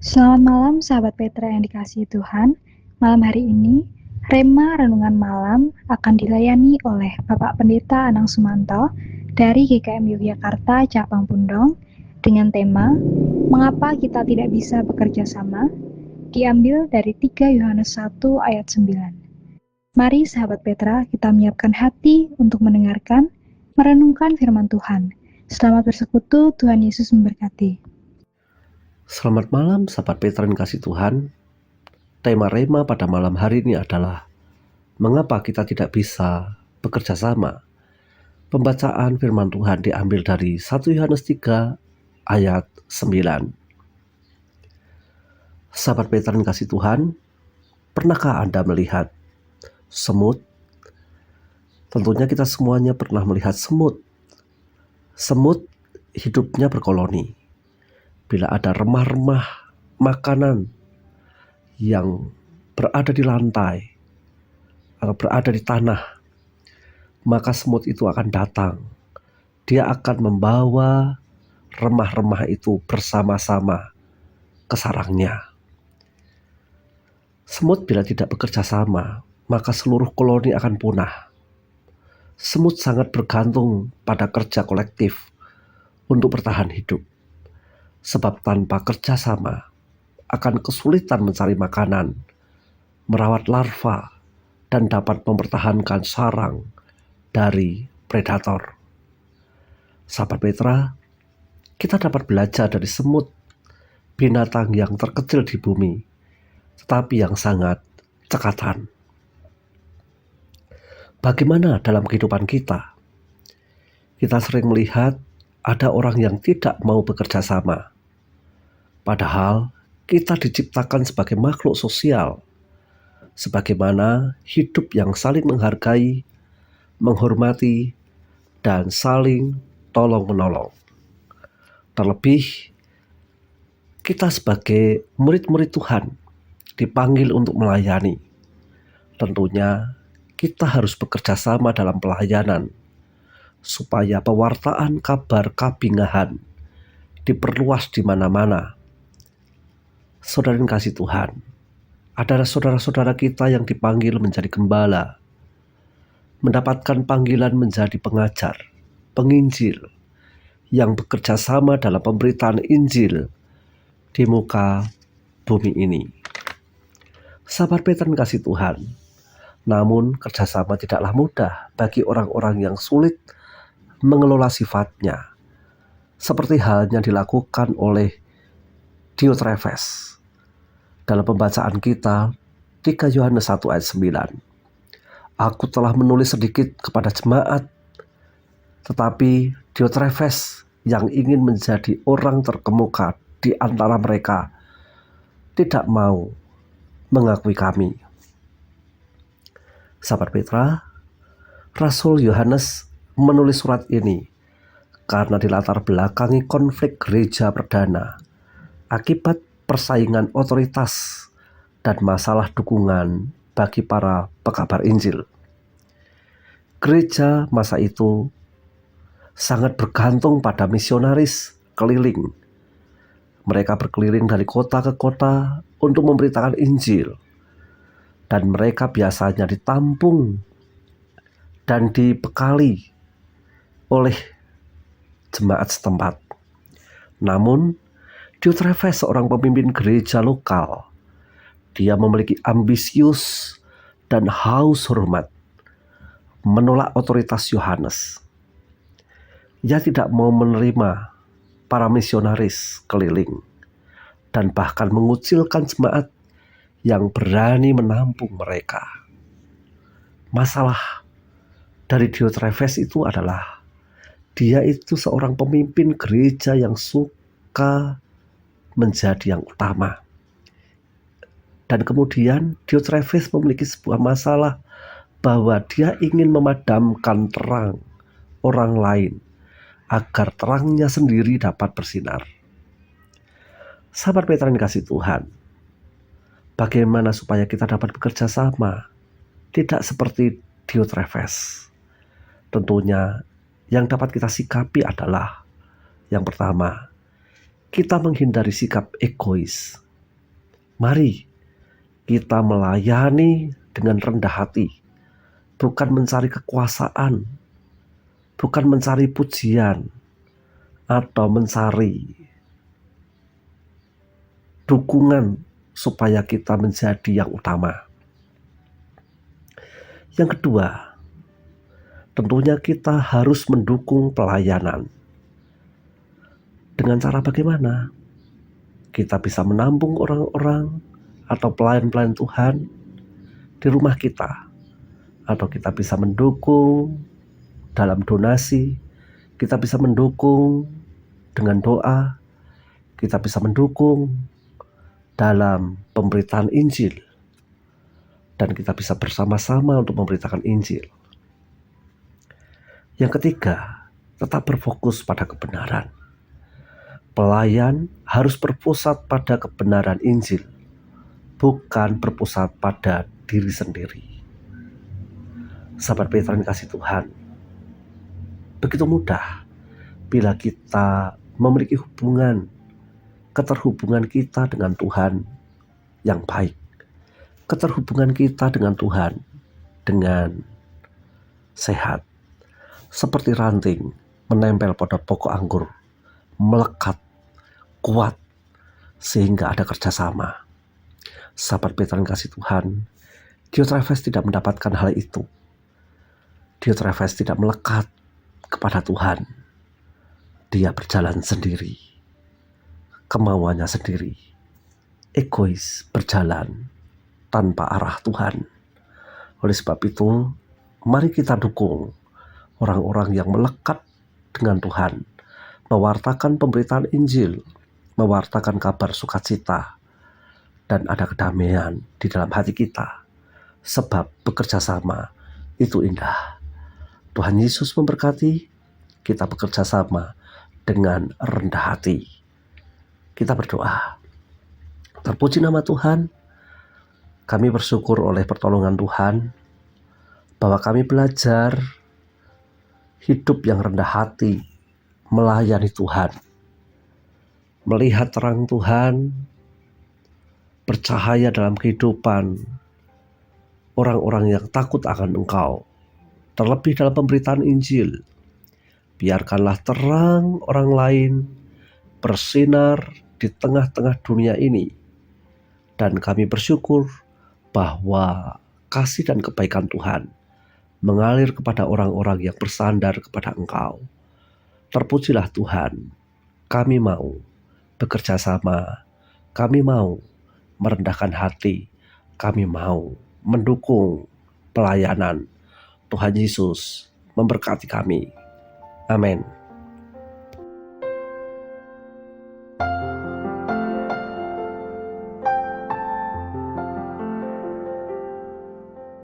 Selamat malam sahabat Petra yang dikasihi Tuhan. Malam hari ini, Rema Renungan Malam akan dilayani oleh Bapak Pendeta Anang Sumanto dari GKM Yogyakarta Cabang Pundong dengan tema Mengapa Kita Tidak Bisa Bekerja Sama, diambil dari 3 Yohanes 1 ayat 9. Mari sahabat Petra kita menyiapkan hati untuk mendengarkan, merenungkan firman Tuhan. Selamat bersekutu, Tuhan Yesus memberkati. Selamat malam sahabat Petra yang kasih Tuhan. Tema Rema pada malam hari ini adalah mengapa kita tidak bisa bekerja sama. Pembacaan firman Tuhan diambil dari 1 Yohanes 3 ayat 9. Sahabat Petra yang kasih Tuhan, pernahkah Anda melihat semut? Tentunya kita semuanya pernah melihat semut. Semut hidupnya berkoloni. Bila ada remah-remah makanan yang berada di lantai atau berada di tanah, maka semut itu akan datang. Dia akan membawa remah-remah itu bersama-sama ke sarangnya. Semut bila tidak bekerja sama, maka seluruh koloni akan punah. Semut sangat bergantung pada kerja kolektif untuk bertahan hidup. Sebab tanpa kerja sama, akan kesulitan mencari makanan, merawat larva, dan dapat mempertahankan sarang dari predator. Sahabat Petra, kita dapat belajar dari semut, binatang yang terkecil di bumi, tetapi yang sangat cekatan. Bagaimana dalam kehidupan kita? Kita sering melihat ada orang yang tidak mau bekerja sama. Padahal kita diciptakan sebagai makhluk sosial, sebagaimana hidup yang saling menghargai, menghormati, dan saling tolong-menolong. Terlebih, kita sebagai murid-murid Tuhan dipanggil untuk melayani. Tentunya kita harus bekerja sama dalam pelayanan, supaya pewartaan kabar kabingahan diperluas di mana-mana. Saudara yang kasih Tuhan, ada saudara-saudara kita yang dipanggil menjadi gembala, mendapatkan panggilan menjadi pengajar, penginjil, yang bekerja sama dalam pemberitaan Injil di muka bumi ini. Sahabat Petra yang kasih Tuhan, namun kerjasama tidaklah mudah bagi orang-orang yang sulit mengelola sifatnya, seperti halnya dilakukan oleh Diotrefes. Dalam pembacaan kita 3 Yohanes 1 ayat 9. Aku telah menulis sedikit kepada jemaat, tetapi Diotrefes yang ingin menjadi orang terkemuka di antara mereka tidak mau mengakui kami. Sahabat Petra, Rasul Yohanes menulis surat ini karena dilatar belakangi konflik gereja perdana akibat persaingan otoritas dan masalah dukungan bagi para pekabar Injil. Gereja masa itu sangat bergantung pada misionaris keliling. Mereka berkeliling dari kota ke kota untuk memberitakan Injil, dan mereka biasanya ditampung dan dibekali oleh jemaat setempat. Namun, Diotrefes seorang pemimpin gereja lokal. Dia memiliki ambisius dan haus hormat, menolak otoritas Yohanes. Ia tidak mau menerima para misionaris keliling dan bahkan mengucilkan jemaat yang berani menampung mereka. Masalah dari Diotrefes itu adalah dia itu seorang pemimpin gereja yang suka menjadi yang utama. Dan kemudian Diotrefes memiliki sebuah masalah bahwa dia ingin memadamkan terang orang lain agar terangnya sendiri dapat bersinar. Sahabat Petra yang dikasih Tuhan, bagaimana supaya kita dapat bekerja sama? Tidak seperti Diotrefes. Tentunya yang dapat kita sikapi adalah yang pertama, kita menghindari sikap egois. Mari kita melayani dengan rendah hati, bukan mencari kekuasaan, bukan mencari pujian, atau mencari dukungan supaya kita menjadi yang utama. Yang kedua, tentunya kita harus mendukung pelayanan. Dengan cara bagaimana? Kita bisa menampung orang-orang atau pelayan-pelayan Tuhan di rumah kita, atau kita bisa mendukung dalam donasi, kita bisa mendukung dengan doa, kita bisa mendukung dalam pemberitaan Injil, dan kita bisa bersama-sama untuk memberitakan Injil. Yang ketiga, tetap berfokus pada kebenaran. Pelayan harus berpusat pada kebenaran Injil, bukan berpusat pada diri sendiri. Sahabat Petra yang kasih Tuhan, begitu mudah bila kita memiliki keterhubungan kita dengan Tuhan yang baik, keterhubungan kita dengan Tuhan dengan sehat, seperti ranting menempel pada pokok anggur, melekat, kuat, sehingga ada kerjasama. Sahabat Petra yang kasih Tuhan, Diotrephes tidak mendapatkan hal itu. Diotrephes tidak melekat kepada Tuhan. Dia berjalan sendiri, kemauannya sendiri, egois, berjalan tanpa arah Tuhan. Oleh sebab itu, mari kita dukung orang-orang yang melekat dengan Tuhan, mewartakan pemberitaan Injil, mewartakan kabar sukacita, dan ada kedamaian di dalam hati kita. Sebab bekerja sama itu indah. Tuhan Yesus memberkati. Kita bekerja sama dengan rendah hati. Kita berdoa. Terpuji nama Tuhan. Kami bersyukur oleh pertolongan Tuhan bahwa kami belajar hidup yang rendah hati, melayani Tuhan, melihat terang Tuhan, bercahaya dalam kehidupan orang-orang yang takut akan Engkau. Terlebih dalam pemberitaan Injil, biarkanlah terang orang lain bersinar di tengah-tengah dunia ini. Dan kami bersyukur bahwa kasih dan kebaikan Tuhan mengalir kepada orang-orang yang bersandar kepada Engkau. Terpujilah Tuhan. Kami mau bekerja sama. Kami mau merendahkan hati. Kami mau mendukung pelayanan. Tuhan Yesus memberkati kami. Amin.